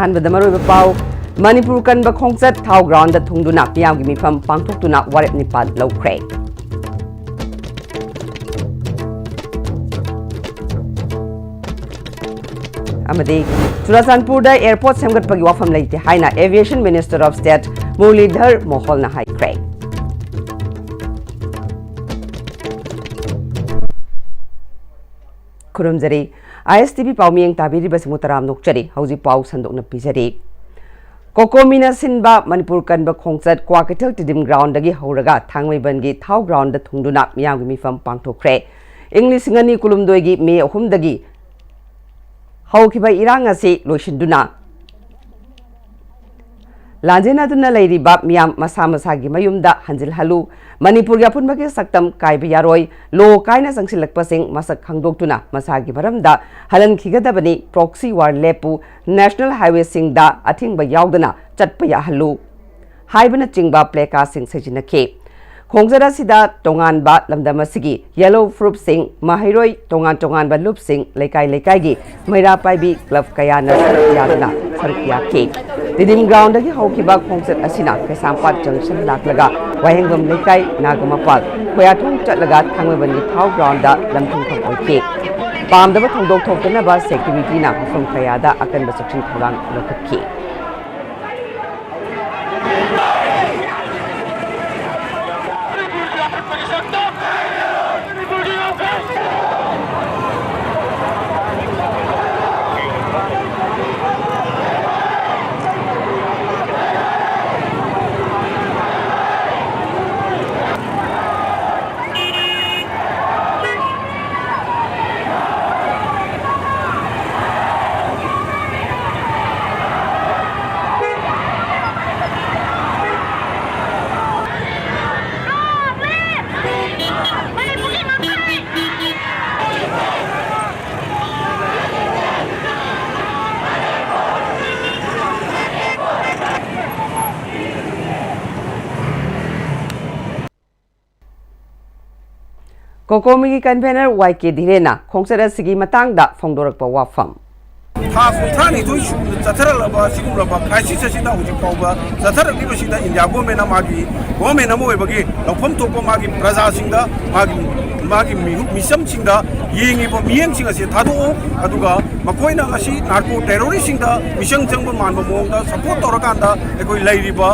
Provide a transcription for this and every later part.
अहानबद मरुब पाव मणिपुर कनब खोंगचत थाव ग्राउंड थुंगदुना मियामगी मिफम पांगथोक्तुना वारेप निपाल लौख्रे अमदी चुराचांदपुर एयरपोर्ट सेमगटपगी वाफम लेते हाइना aviation minister of state Murlidhar मोहोलना हाइख्रे खुरुमजरी ISTV पाउमियंग ताबिरिब सिमुतराम नोकचरी हौजी पाउ संदोकना पिजरी कोकोमिना सिनबा मणिपुर कनब खोंगचत क्वाकैथल टिडिम ग्राउंड दगी हौरगा थांगमैबनगी थाव ग्राउंड थुंगदुना मियामगी मिफम पांगथोख्रे इंग्लिश ngani kulumdoigi मे 3 दगी हौखिबा इरांग असे लोइसिन्दुना लांजेनादुना लैरिबा मियाम मसा मसागी मयुमदा हंजिलहलु मणिपुर की अपुनबगी सक्तम कायबा यारोय लो कायना संगसिलकपसिंग मसक खंगदोक्तुना मसागी मरमदा हलनखिगदबनी प्रॉक्सी वार लेपु नेशनल हाईवे सिंगदा अथिंगबा यावदना चटपा याहलु हाइबना चिंगबा प्लेका सिंग सजिनखे खोंगजरा सिदा तोंगानबा लमदमसिगी येलो फ्रूप सिंग महिरोय तोंगान तोंगानबा लुप सिंग लेकाय लेकायगी मैरा पाइबी क्लब कयाना यादना सरकियाके दिदिम ग्राउंड की हौखिबा खोंगचत असिना कैसामपाट जंक्शन लाकलगा वाहेंगम लेकाय नागमपाल खोयाथोंग चटलगा थांगमबनी थाव ग्राउंड लमथुंखम ओइके पामदबा थोंदोक थोक्तनबा सेक्युरिटीना मफम कयादा अकनबा सेक्शन थौरांग लखखि कोकोमी की कन्वेनर वाईके धीरेना खोंगचत असिगी मतंगदा फोंदोरकपा वाफम था कुंथ्रानी दुई चथरलबा सिगुमलबा क्राइसिस असिदा हुजि पाउबा चथरलिबसिदा इंडिया गवर्नमेंट मागी गवर्नमेंट अमो ओइबगी लौफम थोपो मागी प्रजा सिंगदा मागी मिसम सिंगदा येंगिबो मियंग सिंग असे थादो अदुगा मकोइना असि नार्को टेररिस्ट सिंगदा मिसंग जंग मानबो मोंगदा सपोर्ट तोरकांदा एकोइ लैरिबा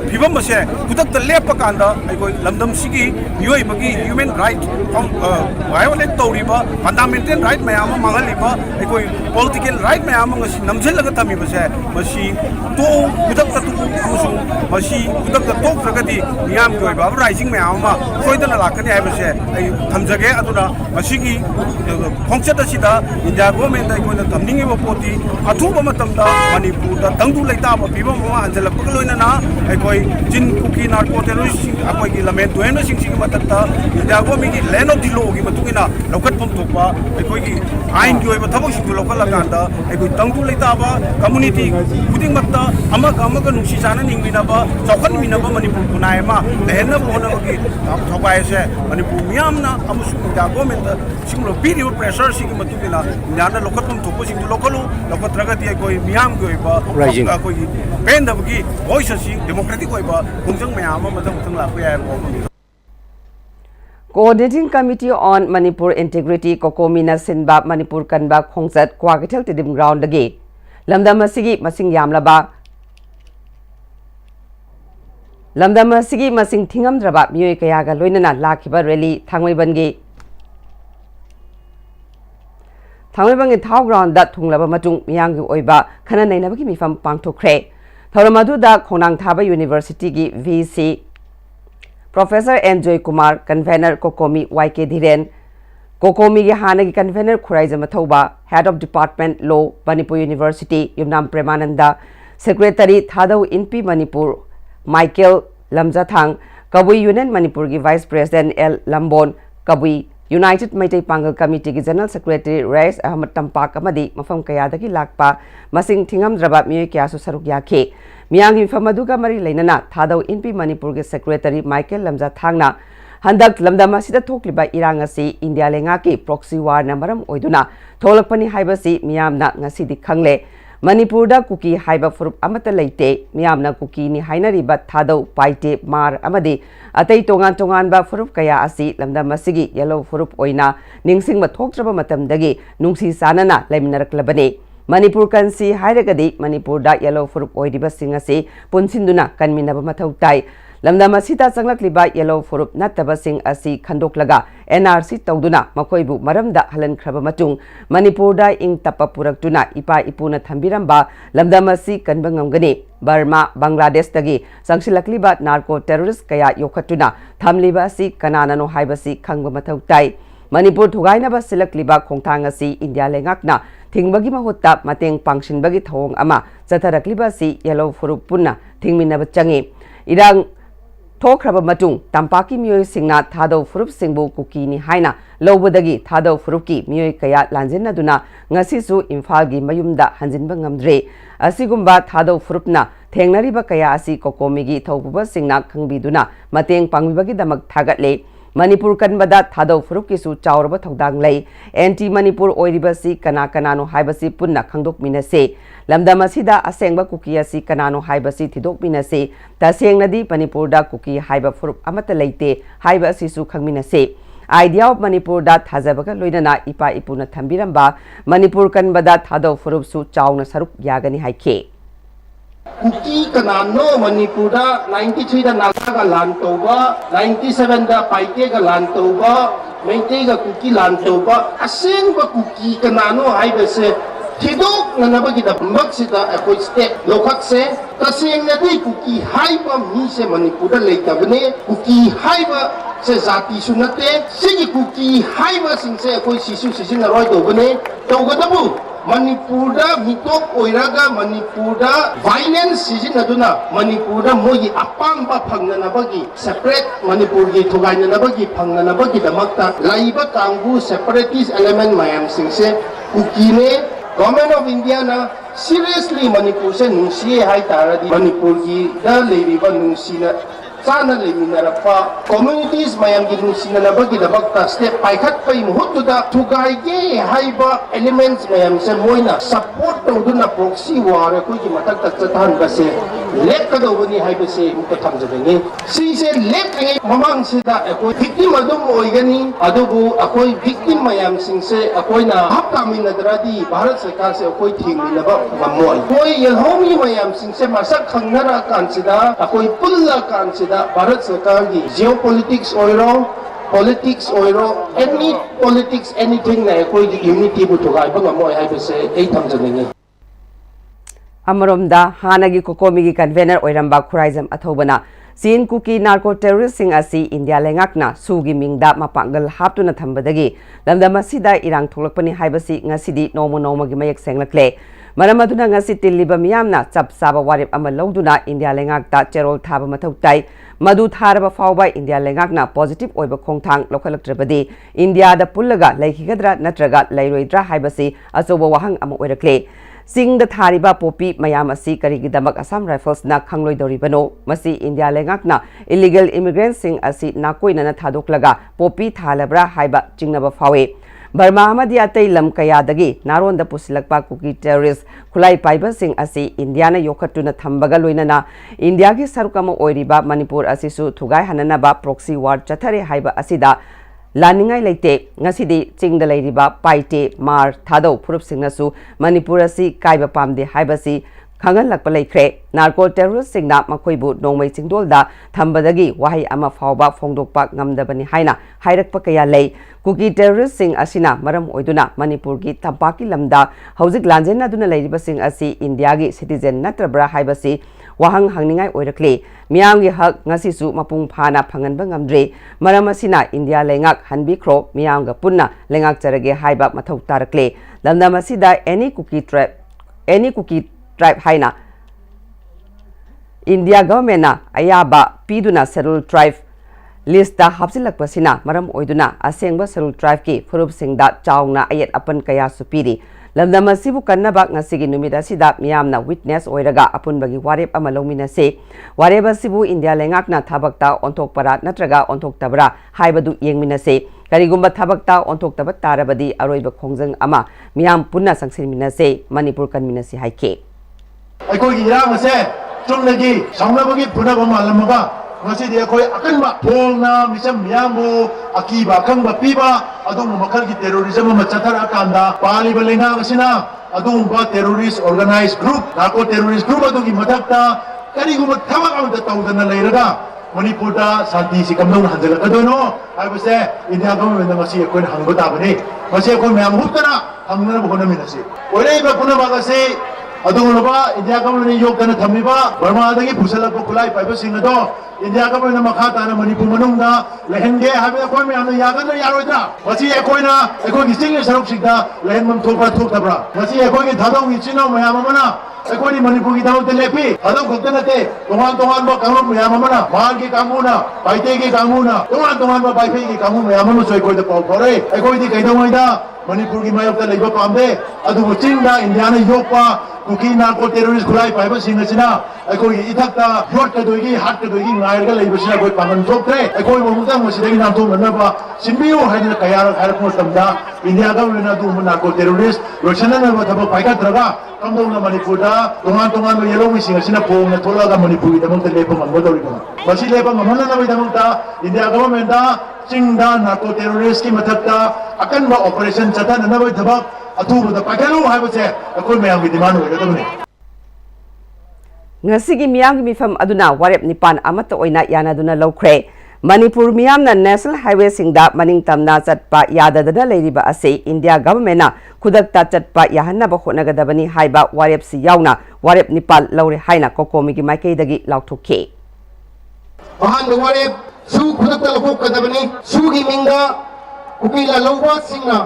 फिबम असे कुदक लेप कांदा एकोइ लमदम सिगी मियोइबगी ह्यूमन राइट वायोलेट तौरिबा फंडामेंटल राइट मयाम मांगलिबा एकोइ पॉलिटिकल राइट मयाम ngasi namjilga tamibase masi to kudak tu amusu masi kudak to pragati miyam goi ba rising mayam ma soidana lakani haibase ai thamjage aduna masi gi khongchat asida india government ai koina thamningi ba poti athuba matamda manipur da tangdu leita ba bibam ma anjala pakaloina na ai koi jin kuki narco terrorist akoi gi lamen duena sing sing matakta india government gi land of the law gi matungina lokat pom thokpa ai koi gi ain gi oi ba thabok sing lokal lakanda ai koi tangdu leita ba community kuding matta amaga nusi sana ningmina ba chokhan mina ba manipur kunai ma lehna bona gi thobai se manipur miyamna amusu india government singlo piri pressure sing matungina nyana lokat pom thokpo sing lokalu lokat ragati ai koi miyam gi oi ba koi pen da gi voice sing democratic oi ba kungjang mayam ma thang la ko ya ko Coordinating Committee on Manipur Integrity Kokomina Sinba Manipur Kanba Khongchat Kwagathel Tidim Ground Dagi Lamdam asigi masing yamlaba Lamdam asigi masing thingamdraba miyoi kayaga loinana lakhiba rally thangmaibangi Thaw ground da thunglaba matung miyanggi oiba khana nainabagi mifam pangthokre Thoramadu da Khonang Thaba University gi VC Professor Enjoy Kumar, Convener Kokomi YK Dhiren, Kokomi ki Hanagi Convener Khuraiza Mathoba, Head of Department Law, Manipur University, Yumnam Premananda, Secretary Thadau Inpi Manipur, Michael Lamjathang, Kabui Union Manipur ki Vice President L. Lambon, Kabui United Maitai Pangal Committee ki General Secretary Reis Ahmad Tampak Amadi, Mafam Kayadaki Lakpa, Masing Thingam Drabab Miyoi Kyasu Saruk Yake, Miyangi Famaduga Mari Lainana, Thadau Inpi Manipur ki Secretary Michael Lamjathangna, Handak Lamdama Sida Tokliba Irangasi, India Lengaki, Proxy War Namaram Oiduna, Tolakpani Haibasi, Miyamna Ngasi di Kangle, Manipurda kuki haiba furup amata leite miyamna kuki ni hainariba thadau paite mar amadi atai tongan ba furup kaya asi lamdam asigi yellow furup oina ningsing mathoktraba matamdagi nungsi sanana laiminaraklabane Manipur kansi hairagadi Manipurda yellow furup oidiba singasi punsinduna kanminaba mathau tai lamdam asida changlakliba yellow furup nattaba sing asi khandoklaga NRC tawduna makoibu maramda halan khraba matung Manipurda ing tappa puraktuna ipa ipuna thambiramba lamdam asi kanba ngamgani Burma Bangladesh tagi sangsilakliba narco terrorist kaya yokhatuna thamliba asi kananano haibasi khangba mathau tai Manipur thugainaba silakliba khongthang asi India lengakna thingbagi mahutta mateng pangshinbagi thawong ama chatharakliba si yellow furup punna thingminaba changi irang Thokraba matung tampaki miyoi singna thadau furup singbu kuki ni haina lobodagi thadau furupki miyoi kaya lanjinna duna ngasisu imfalgi mayumda hanjinba ngamdre asigumba thadau furupna thengnariba kaya asi kokomigi thaububa singna khangbiduna mateng pangbibagi damak thagatle Manipur kanbada thadau furupki su chauraba thodang lei anti Manipur oiribasi kana kanano haibasi punna khangdok minase lamdam asida asengba kuki asi kanano haibasi thidok minase tasengnadi Manipurda kuki haiba furup amata leite haiba asisu khangminase idea of Manipurda thajabaga loinana ipa ipuna thambiramba Manipur kanbada thadau furup su chauna sarup yagani haike Kuki kanano Manipurda 93 da Naga lan toba 97 da Paite ga lan toba Meite ga kuki lan toba aseng ba kuki kanano haibase thidok nanabagi da maksida akoi step lokhak se taseng nadi kuki haiba mi se Manipurda leitabne kuki haiba se zati sunate sigi kuki haiba singse akoi sisu sisin roi dobne togadabu Manipurda mitok oiraga Manipurda violence season aduna Manipurda mogi apamba phangnanabagi separate Manipurgi thugainanabagi phangnanabagi damakta laiba kangbu separatist element mayam singse kukine Government of India na seriously Manipur se nungsiye hai taradi Manipurgi da leiriba nungsina sana leminarapa communities mayam gi nungsina nabagi dabakta step paikhat pai muhutuda thugaige haiba elements mayam se moina support tawduna proxy war ko gi matak tak chathan base lek kadawani haiba se mukta thamjabeni si se lek ngai mamang sida ko victim adum oigani adubu akoi victim mayam sing se akoina hapkamin nadradi bharat sarkar se akoi thingminaba mamoi koi yelhomi mayam sing se masak khangnara kansida akoi pulla kansida Bharat Sarkar ki geopolitics oiro politics oiro any politics anything na koi ki unity bu thugai bang moi hai base ei thamjanenge Amaromda hanagi kokomigi convener oiramba khuraizam athobana Sin kuki narco terrorist sing asi India lengakna sugi mingda mapangal haptuna thambadagi lamdam asida irang tholakpani haibasi ngasidi nomagi mayak senglakle Maramaduna ngasi tilliba miyamna chap saba warip ama lawduna India lengakta cherol thaba mathau tai madu tharaba fawba India lengakna positive oiba khongthang lokhalaktrabadi India da pullaga laikhigadra natraga lairoidra haibasi achoba wahang ama oirakle Sing the Thariba Popi Mayamasi Karigidamak Assam Rifles na Kangloi Doribano, Masi India Lengakna, illegal immigrants sing asi Nakoi Nana Thadoklaga, Popi Thalabra Haiba Chingnaba Fawe. Burma Amadiate Lam Kayadagi, Naron the Pusilakpa Kuki terrorists, Kulai Piper sing asi Indiana Yokatuna Tambaga Luinana, Indiagi Sarukama Oiriba, Manipur Asisu, Tugai Hananaba, Proxy War Chatari Haiba Asida. Laningai leite ngasidi chingda leiriba paite mar thadau phurup singnasu Manipur asi kaiba pamde haibasi khangal lakpa leikre narco terrorist singna makoibu nongmai chingdolda thambadagi wahai ama fawba phongdokpa ngamdabani haina hairakpa kaya lei kuki terrorist sing asina maram oiduna Manipur gi tampaki lamda hojik lanjena duna leiriba sing asi India gi citizen natrabra haibasi wahang hangningai oirakle miyamgi hak ngasisu mapung phana phanganba ngamdre maram asina India lengak hanbikhro miyamga punna lengak charage haiba mathau tarakle lamdam asida any cookie tribe haina India government na ayaba piduna settled tribe list da hapsilakpasina maram oiduna asengba settled tribe ki furup singda chawna ayet apan kaya supiri lamdam asibu kannaba ngasigi numida sida miyamna witness oiraga apunbagi warep ama longminase warep asibu India lengakna thabakta onthokpara natraga onthoktabra haibadu yengminase karigumba thabakta onthoktabat tarabadi aroiba khongjang ama ꯃꯤꯌꯥꯝ ꯄꯨꯟꯅ ꯆꯪꯁꯤꯟꯃꯤꯟꯅꯁꯦ ꯃꯅꯤꯄꯨꯔ ꯀꯟꯃꯤꯟꯅꯁꯤ ꯍꯥꯏꯈꯤ ꯑꯩꯈꯣꯏꯒꯤ ꯏꯔꯥꯡ ꯑꯁꯦ ꯆꯨꯝꯅꯒꯤ ꯁꯥꯎꯅꯕꯒꯤ ꯐꯨꯅꯕ ꯃꯥꯜꯂꯝꯃꯒ ꯉꯁꯤꯗꯤ ꯑꯩꯈꯣꯏ ꯑꯀꯟꯕ ꯐꯣꯡꯅ ꯃꯤꯆꯝ ꯃꯤꯌꯥꯝꯕꯨ ꯑꯀꯤꯕ ꯑꯈꯪꯕ ꯄꯤꯕ ꯑꯗꯨꯒꯨꯝꯕ ꯃꯈꯜꯒꯤ ꯇꯦꯔꯣꯔꯤꯖꯝ ꯑꯃ ꯆꯠꯊꯔꯛꯑꯀꯥꯟꯗ ꯄꯥꯜꯂꯤꯕ ꯂꯩꯉꯥꯛ ꯑꯁꯤꯅ ꯑꯗꯨꯒꯨꯝꯕ terrorist organise group narco terrorist group ꯑꯗꯨꯒꯤ ꯃꯊꯛꯇ ꯀꯔꯤꯒꯨꯝꯕ ꯊꯕꯛ ꯑꯃꯇ ꯇꯧꯗꯅ ꯂꯩꯔꯒ ꯃꯅꯤꯄꯨꯔꯗ ꯁꯥꯟꯇꯤꯁꯤ ꯀꯝꯗꯧꯅ ꯍꯟꯖꯤꯜꯂꯛꯀꯗꯣꯏꯅꯣ ꯍꯥꯏꯕꯁꯦ ꯏꯟꯗꯤꯌꯥ ꯒꯚꯔꯟꯃꯦꯟꯠꯅ ꯉꯁꯤ ꯑꯩꯈꯣꯏꯅ ꯍꯪꯕ ꯇꯥꯕꯅꯤ ꯃꯁꯤ ꯑꯩꯈꯣꯏ ꯃꯌꯥꯝ ꯍꯨꯞꯇꯅ ꯍꯪꯅꯅꯕ ꯍꯣꯠꯅꯃꯤꯟꯅꯁꯤ ꯑꯣꯏꯔꯛꯏꯕ ꯄꯨꯝꯅꯃꯛ ꯑꯁꯤ ꯑꯗꯨꯒꯨꯝꯂꯕ ꯏꯟꯗꯤꯌꯥ ꯒꯚꯔꯟꯃꯦꯟꯠꯅ ꯌꯣꯛꯇꯅ ꯊꯝꯃꯤꯕ ꯕꯔꯃꯥꯗꯒꯤ ꯄꯨꯁꯤꯜꯂꯛꯄ ꯈꯨꯠꯂꯥꯏ ꯄꯥꯏꯕꯁꯤꯡ ꯑꯗꯣ ꯏꯟꯗꯤꯌꯥ ꯒꯚꯔꯟꯃꯦꯟꯠꯅ ꯃꯈꯥ ꯇꯥꯅ ꯃꯅꯤꯄꯨꯔ ꯃꯅꯨꯡꯗ ꯂꯩꯍꯟꯒꯦ ꯍꯥꯏꯕꯗ ꯑꯩꯈꯣꯏ ꯃꯌꯥꯝꯅ ꯌꯥꯒꯗ꯭ꯔꯥ ꯌꯥꯔꯣꯏꯗ꯭ꯔꯥ ꯃꯁꯤ ꯑꯩꯈꯣꯏꯅ ꯑꯩꯈꯣꯏꯒꯤ ꯆꯤꯡꯒꯤ ꯁꯔꯨꯛꯁꯤꯡꯗ ꯂꯩꯍꯟꯐꯝ ꯊꯣꯛꯄ꯭ꯔꯥ ꯊꯣꯛꯇꯕ꯭ꯔꯥ ꯃꯁꯤ ꯑꯩꯈꯣꯏꯒꯤ ꯊꯥꯗꯧꯒꯤ ꯏꯆꯤꯜ ꯏꯅꯥꯎ ꯃꯌꯥꯝ ꯑꯃꯅ ꯑꯩꯈꯣꯏꯒꯤ ꯃꯅꯤꯄꯨꯔꯒꯤꯗꯃꯛꯇ ꯂꯦꯞꯄꯤ ꯊꯥꯗꯧ ꯈꯛꯇ ꯅꯠꯇꯦ ꯇꯣꯉꯥꯟ ꯇꯣꯉꯥꯟꯕ ꯀꯥꯡꯂꯨꯞ ꯃꯌꯥꯝ ꯑꯃꯅ ꯃꯍꯥꯜꯒꯤ ꯀꯥꯡꯕꯨꯅ ꯄꯥꯏꯇꯦꯒꯤ ꯀꯥꯡꯕꯨꯅ ꯇꯣꯉꯥꯟ ꯇꯣꯉꯥꯟꯕ ꯄꯥꯏꯐꯩꯒꯤ ꯀꯥꯡꯕꯨ ꯃꯌꯥꯝ ꯑꯃꯁꯨ ꯑꯩꯈꯣꯏꯗ ꯄꯥꯎ ꯐꯥꯎꯔꯛꯏ ꯑꯩꯈꯣꯏꯗꯤ ꯀꯩꯗꯧꯉꯩꯗ ꯃꯅꯤꯄꯨꯔꯒꯤ ꯃꯥꯌꯣꯛꯇ ꯂꯩꯕ ꯄꯥꯝꯗꯦ ꯑꯗꯨꯕꯨ ꯆꯤꯡꯗ ꯏꯟꯗꯤꯌꯥꯅ ꯌꯣꯛꯄ ꯀꯨꯀꯤ ꯅꯥꯔꯀꯣ ꯇꯦꯔꯣꯔꯤꯁ ꯈꯨꯠꯂꯥꯏ ꯄꯥꯏꯕꯁꯤꯡ ꯑꯁꯤꯅ ꯑꯩꯈꯣꯏꯒꯤ ꯏꯊꯛꯇ ꯌꯣꯠꯀꯗꯣꯏꯒꯤ ꯍꯥꯠꯀꯗꯣꯏꯒꯤ ꯉꯥꯏꯔꯒ ꯂꯩꯕꯁꯤꯅ ꯑꯩꯈꯣꯏ ꯄꯥꯡꯒꯜ ꯊꯣꯛꯇ꯭ꯔꯦ ꯑꯩꯈꯣꯏꯕꯨ ꯑꯃꯨꯛꯇꯪ ꯃꯁꯤꯗꯒꯤ ꯅꯥꯟꯊꯣꯛꯅꯅꯕ ꯁꯤꯟꯕꯤꯌꯨ ꯍꯥꯏꯗꯅ ꯀꯌꯥꯔꯛ ꯍꯥꯏꯔꯛꯄ ꯃꯇꯝꯗ ꯏꯟꯗꯤꯌꯥ ꯒꯚꯔꯟꯃꯦꯟꯠꯅ ꯑꯗꯨꯒꯨꯝꯕ ꯅꯥꯔꯀꯣ ꯇꯦꯔꯣꯔꯤꯁ ꯂꯣꯏꯁꯤꯟꯅꯅꯕ ꯊꯕꯛ ꯄꯥꯏꯈꯠꯇ꯭ꯔꯒ ꯀꯝꯗꯧꯅ ꯃꯅꯤꯄꯨꯔꯗ ꯇꯣꯉꯥꯟ ꯇꯣꯉꯥꯟꯕ ꯌꯦꯜꯍꯧꯃꯤꯁꯤꯡ ꯑꯁꯤꯅ ꯐꯣꯡꯅ ꯊꯣꯛꯂꯛꯑꯒ ꯃꯅꯤꯄꯨꯔꯒꯤꯗꯃꯛꯇ ꯂꯦꯞꯄ ꯉꯝꯒꯗꯧꯔꯤꯕꯅꯣ ꯃꯁꯤ ꯂꯦꯞꯄ ꯉꯝꯍꯟꯅꯅꯕꯒꯤꯗꯃꯛꯇ ꯏꯟꯗꯤꯌా ꯒꯚꯔꯟꯃꯦꯟꯠꯅ ꯆꯤꯡꯗ ꯅꯥꯔꯀꯣ ꯇꯦꯔꯣꯔꯤꯁꯀꯤ ꯃꯊꯛꯇ ꯑꯀꯟꯕ ꯑꯣꯄꯔꯦꯁꯟ ꯆꯠꯊꯅꯅꯕꯒꯤ ꯊꯕꯛ ꯑꯊꯨꯕꯗ ꯄꯥꯏꯈꯠꯂꯨ ꯍꯥꯏꯕꯁꯦ ꯑꯩꯈꯣꯏ ꯃꯌꯥꯝꯒꯤ ꯗꯤꯃꯥꯟ ꯑꯣꯏꯒꯗꯕꯅꯤ ꯉꯁꯤꯒꯤ ꯃꯤꯌꯥꯝꯒꯤ ꯃꯤꯐꯝ ꯑꯗꯨꯅ ꯋꯥꯔꯦꯞ ꯅꯤꯄꯥꯟ ꯑꯃꯠꯇ ꯑꯣꯏꯅ ꯌꯥꯅꯗꯨꯅ ꯂꯧꯈ꯭ꯔꯦ ꯃꯅꯤꯄꯨꯔ ꯃꯤꯌꯥꯝꯅ ꯅꯦꯁꯅꯦꯜ ꯍꯥꯏꯋꯦꯁꯤꯡꯗ ꯃꯅꯤꯡꯇꯝꯅ ꯆꯠꯄ ꯌꯥꯗꯗꯅ ꯂꯩꯔꯤꯕ ꯑꯁꯤ ꯏꯟꯗꯤꯌꯥ ꯒꯚꯔꯟꯃꯦꯟꯠꯅ ꯈꯨꯗꯛꯇ ꯆꯠꯄ ꯌꯥꯍꯟꯅꯕ ꯍꯣꯠꯅꯒꯗꯕꯅꯤ ꯍꯥꯏꯕ ꯋꯥꯔꯦꯞꯁꯤ ꯌꯥꯎꯅ ꯋꯥꯔꯦꯞ ꯅꯤꯄꯥꯟ ꯂꯧꯔꯦ ꯍꯥꯏꯅ ꯀꯣꯀꯣꯃꯤꯒꯤ ꯃꯥꯏꯀꯩꯗꯒꯤ ꯂꯥꯎꯊꯣꯛꯈꯤ ꯑꯍꯥꯟꯕ ꯋꯥꯔꯦꯞ ꯁꯨ ꯈꯨꯗꯛꯇ ꯂꯧꯊꯣꯛꯀꯗꯕꯅꯤ ꯁꯨꯒꯤ ꯃꯤꯡꯗ ꯀꯨꯀꯤ ꯂꯂꯧꯕꯁꯤꯡꯅ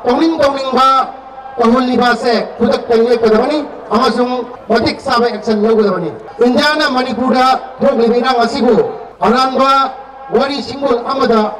ꯇꯧꯅꯤꯡꯕ ꯇꯧꯍꯜꯂꯤꯕꯁꯦ ꯈꯨꯗꯛꯇ ꯂꯦꯞꯀꯗꯕꯅꯤ ꯑꯃꯁꯨꯡ ꯃꯇꯤꯛ ꯆꯥꯕ ꯑꯦꯛꯁꯟ ꯂꯧꯒꯗꯕꯅꯤ ꯏꯟꯗꯤꯌꯥꯅ ꯃꯅꯤꯄꯨꯔꯗ ꯊꯣꯛꯂꯤꯕ ꯏꯔꯥꯡ ꯑꯁꯤꯕꯨ ꯑꯔꯥꯟꯕ ꯋꯥꯔꯤ ꯁꯤꯡꯒꯣꯜ ꯑꯃꯗ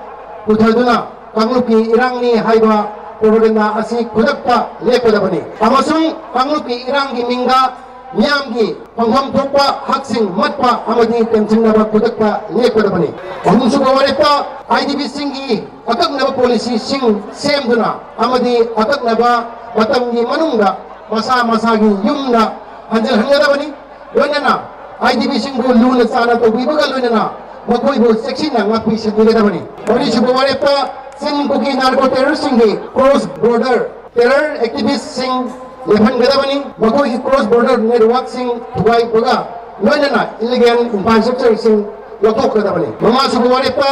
ꯄꯨꯊꯗꯨꯅ ꯀꯥꯡꯂꯨꯞꯀꯤ ꯏꯔꯥꯡꯅꯤ ꯍꯥꯏꯕ ꯄ꯭ꯔꯣꯄꯥꯒꯦꯟꯗꯥ ꯑꯁꯤ ꯈꯨꯗꯛꯇ ꯂꯦꯞꯀꯗꯕꯅꯤ ꯑꯃꯁꯨꯡ ꯀꯥꯡꯂꯨꯞꯀꯤ ꯏꯔꯥꯡꯒꯤ ꯃꯤꯡꯗ ꯃꯤꯌꯥꯝꯒꯤ ꯐꯪꯐꯝ ꯊꯣꯛꯄ ꯍꯛꯁꯤꯡ ꯃꯠꯄ ꯑꯃꯗꯤ ꯇꯦꯝꯁꯤꯟꯅꯕ ꯈꯨꯗꯛꯇ ꯂꯦꯞꯀꯗꯕꯅꯤ ꯑꯍꯨꯝꯁꯨꯕ ꯋꯥꯔꯦꯞꯇ IDPꯁꯤꯡꯒꯤ ꯑꯀꯛꯅꯕ ꯄꯣꯂꯤꯁꯤꯁꯤꯡ ꯁꯦꯝꯗꯨꯅ ꯑꯃꯗꯤ ꯑꯀꯛꯅꯕ ꯃꯇꯝꯒꯤ ꯃꯅꯨꯡꯗ ꯃꯁꯥ ꯃꯁꯥꯒꯤ ꯌꯨꯝꯗ ꯍꯟꯖꯤꯜꯍꯟꯒꯗꯕꯅꯤ ꯂꯣꯏꯅꯅ IDPꯁꯤꯡꯕꯨ ꯂꯨꯅ ꯆꯥꯟꯅ ꯇꯧꯕꯤꯕꯒ ꯂꯣꯏꯅꯅ ꯃꯈꯣꯏꯕꯨ ꯆꯦꯛꯁꯤꯟꯅ ꯉꯥꯛꯄꯤ ꯁꯦꯟꯕꯤꯒꯗꯕꯅꯤ ꯃꯔꯤꯁꯨꯕ ꯋꯥꯔꯦꯞꯇ ꯆꯤꯡ cookie narco ꯇꯦꯔꯣꯔꯤꯁꯁꯤꯡꯒꯤ cross border terror ꯑꯦꯛꯇꯤꯚꯤꯁꯁꯤꯡ ꯂꯦꯞꯍꯟꯒꯗꯕꯅꯤ ꯃꯈꯣꯏꯒꯤ ꯀ꯭ꯔꯣꯁ ꯕꯣꯔꯗꯔ ꯅꯦꯠꯋꯥꯔꯛꯁꯤꯡ ꯊꯨꯒꯥꯏꯕꯒ ꯂꯣꯏꯅꯅ ꯏꯂꯤꯒꯦꯜ ꯏꯟꯐ꯭ꯔꯥꯁꯇ꯭ꯔꯛꯆꯔꯁꯤꯡ ꯂꯧꯊꯣꯛꯀꯗꯕꯅꯤ ꯃꯉꯥꯁꯨꯕ ꯋꯥꯔꯦꯞꯇ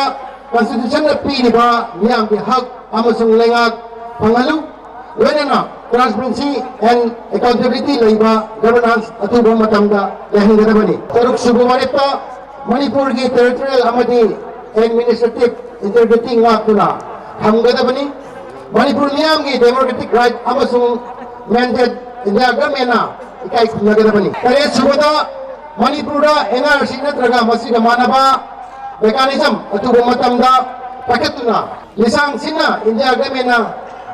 ꯀꯟꯁꯇꯤꯇ꯭ꯌꯨꯁꯟꯅ ꯄꯤꯔꯤꯕ ꯃꯤꯌꯥꯝꯒꯤ ꯍꯛ ꯑꯃꯁꯨꯡ ꯂꯩꯉꯥꯛ ꯐꯪꯍꯜꯂꯨ ꯂꯣꯏꯅꯅ ꯇ꯭ꯔꯥꯟꯁꯄꯔꯦꯟꯁꯤ ꯑꯦꯟ ꯑꯦꯀꯥꯎꯟꯇꯦꯕꯤꯂꯤꯇꯤ ꯂꯩꯕ ꯒꯕꯔꯅꯥꯟꯁ ꯑꯊꯨꯕ ꯃꯇꯝꯗ ꯂꯩꯍꯟꯒꯗꯕꯅꯤ ꯇꯔꯨꯛꯁꯨꯕ ꯋꯥꯔꯦꯞꯇ ꯃꯅꯤꯄꯨꯔꯒꯤ ꯇꯦꯔꯤꯇꯣꯔꯤꯌꯦꯜ ꯑꯃꯗꯤ ꯑꯦꯗꯃꯤꯅꯤꯁꯇ꯭ꯔꯦꯇꯤꯚ ꯏꯟꯇꯦꯒ꯭ꯔꯤꯇꯤ ꯉꯥꯛꯇꯨꯅ ꯊꯝꯒꯗꯕꯅꯤ ꯃꯅꯤꯄꯨꯔ ꯃꯤꯌꯥꯝꯒꯤ ꯗꯦꯃꯣꯀ꯭ꯔꯦꯇꯤꯛ ꯔꯥꯏꯠ ꯑꯃꯁꯨꯡ ꯃꯦꯟꯗꯦꯠ ꯏꯟꯗꯤꯌꯥ ꯒꯚꯔꯟꯃꯦꯟꯠꯅ ꯏꯀꯥꯏ ꯈꯨꯝꯅꯒꯗꯕꯅꯤ ꯇꯔꯦꯠꯁꯨꯕꯗ ꯃꯅꯤꯄꯨꯔꯗ NRC ꯅꯠꯇ꯭ꯔꯒ ꯃꯁꯤꯒ ꯃꯥꯟꯅꯕ ꯃꯦꯀꯥꯅꯤꯖꯝ ꯑꯊꯨꯕ ꯃꯇꯝꯗ ꯄꯥꯏꯈꯠꯇꯨꯅ ꯂꯤꯁꯥꯡꯁꯤꯟꯅ ꯏꯟꯗꯤꯌꯥ ꯒꯚꯔꯟꯃꯦꯟꯠꯅ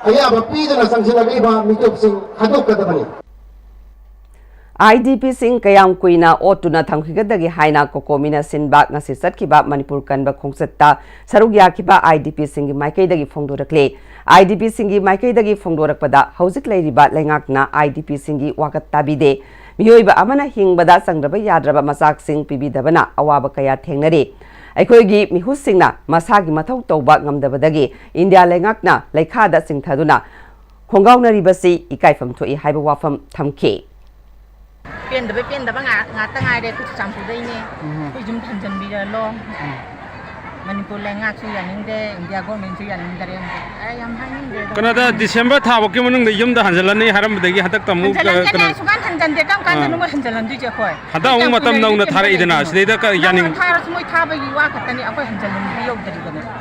ꯑꯌꯥꯕ ꯄꯤꯗꯨꯅ ꯆꯪꯁꯤꯜꯂꯛꯂꯤꯕ ꯃꯤꯇꯣꯞꯁꯤꯡ ꯍꯥꯠꯇꯣꯛꯀꯗꯕꯅꯤ IDPꯁꯤꯡ ꯀꯌꯥꯝ ꯀꯨꯏꯅ ꯑꯣꯠꯇꯨꯅ ꯊꯝꯈꯤꯒꯗꯒꯦ ꯍꯥꯏꯅ ꯀꯣꯀꯣꯃꯤꯅ ꯁꯤꯟꯕ ꯉꯁꯤ ꯆꯠꯈꯤꯕ ꯃꯅꯤꯄꯨꯔ ꯀꯟꯕ ꯈꯣꯡꯆꯠꯇ ꯁꯔꯨꯛ ꯌꯥꯈꯤꯕ IDPꯁꯤꯡꯒꯤ ꯃꯥꯏꯀꯩꯗꯒꯤ ꯐꯣꯡꯗꯣꯔꯛꯂꯦ IDPꯁꯤꯡꯒꯤ ꯃꯥꯏꯀꯩꯗꯒꯤ ꯐꯣꯡꯗꯣꯔꯛꯄꯗ ꯍꯧꯖꯤꯛ ꯂꯩꯔꯤꯕ ꯂꯩꯉꯥꯛꯅ IDPꯁꯤꯡꯒꯤ ꯋꯥꯀꯠ ꯇꯥꯕꯤꯗꯦ ꯃꯤꯑꯣꯏꯕ ꯑꯃꯅ ꯍꯤꯡꯕꯗ ꯆꯪꯗ꯭ꯔꯕ ꯌꯥꯗ꯭ꯔꯕ ꯃꯆꯥꯛꯁꯤꯡ ꯄꯤꯕꯤꯗꯕꯅ ꯑꯋꯥꯕ ꯀꯌꯥ ꯊꯦꯡꯅꯔꯤ ꯑꯩꯈꯣꯏꯒꯤ ꯃꯤꯍꯨꯠꯁꯤꯡꯅ ꯃꯁꯥꯒꯤ ꯃꯊꯧ ꯇꯧꯕ ꯉꯝꯗꯕꯗꯒꯤ ꯏꯟꯗꯤꯌꯥ ꯂꯩꯉꯥꯛꯅ ꯂꯩꯈꯥꯗ ꯆꯤꯡꯊꯗꯨꯅ ꯈꯣꯡꯒꯥꯎꯅꯔꯤꯕꯁꯤ ꯏꯀꯥꯏꯐꯝ ꯊꯣꯛꯏ ꯍꯥꯏꯕ ꯋꯥꯐꯝ ꯊꯝꯈꯤ ꯄꯦꯟꯗꯕ ꯉꯥꯛꯇ ꯉꯥꯏꯔꯦ ꯑꯩꯈꯣꯏ ꯆꯥꯝꯐꯨꯗꯩꯅꯦ ꯑꯩꯈꯣꯏ ꯌꯨꯝ ꯊꯝꯖꯟꯕꯤꯔꯂꯣ ꯃꯅꯤꯄꯨꯔ ꯂꯩꯉꯥꯛꯁꯨ ꯌꯥꯅꯤꯡꯗꯦ ꯏꯟꯗꯤꯌꯥ ꯒꯣꯔꯃꯦꯟꯁꯨ ꯌꯥꯅꯤꯡꯗꯔꯦ ꯌꯥꯝ ꯍꯥꯏꯅꯤꯡꯗꯦ ꯀꯩꯅꯣꯗ ꯗꯤꯁꯦꯝꯕꯔ ꯊꯥꯕꯛꯀꯤ ꯃꯅꯨꯡꯗ ꯌꯨꯝꯗ ꯍꯟꯖꯤꯜꯂꯅꯤ ꯍꯥꯏꯔꯝꯕꯗꯒꯤ ꯍꯟꯗꯛꯇ ꯑꯃꯨꯛ ꯍꯟꯖꯤꯜꯍꯟꯒꯅꯤ ꯁꯨꯡꯍꯟ ꯍꯟꯖꯟꯗꯦ ꯀꯔꯝ ꯀꯥꯟꯗꯅꯣ ꯃꯣꯏ ꯍꯟꯖꯤꯜꯍꯟꯗꯣꯏꯁꯦ ꯑꯩꯈꯣꯏ ꯍꯟꯗꯛ ꯑꯃꯨꯛ ꯃꯇꯝ ꯅꯧꯅ ꯊꯥꯔꯛꯏꯗꯅ ꯁꯤꯗꯩꯗ ꯌꯥꯅꯤꯡ ꯊꯥꯔꯁꯨ ꯃꯣꯏ ꯊꯥꯕꯒꯤ ꯋꯥ ꯈꯛꯇꯅꯤ ꯑꯩꯈꯣꯏ ꯍꯟꯖꯤꯜꯍꯟꯕ ꯌꯧꯗꯔꯤꯕꯅꯦ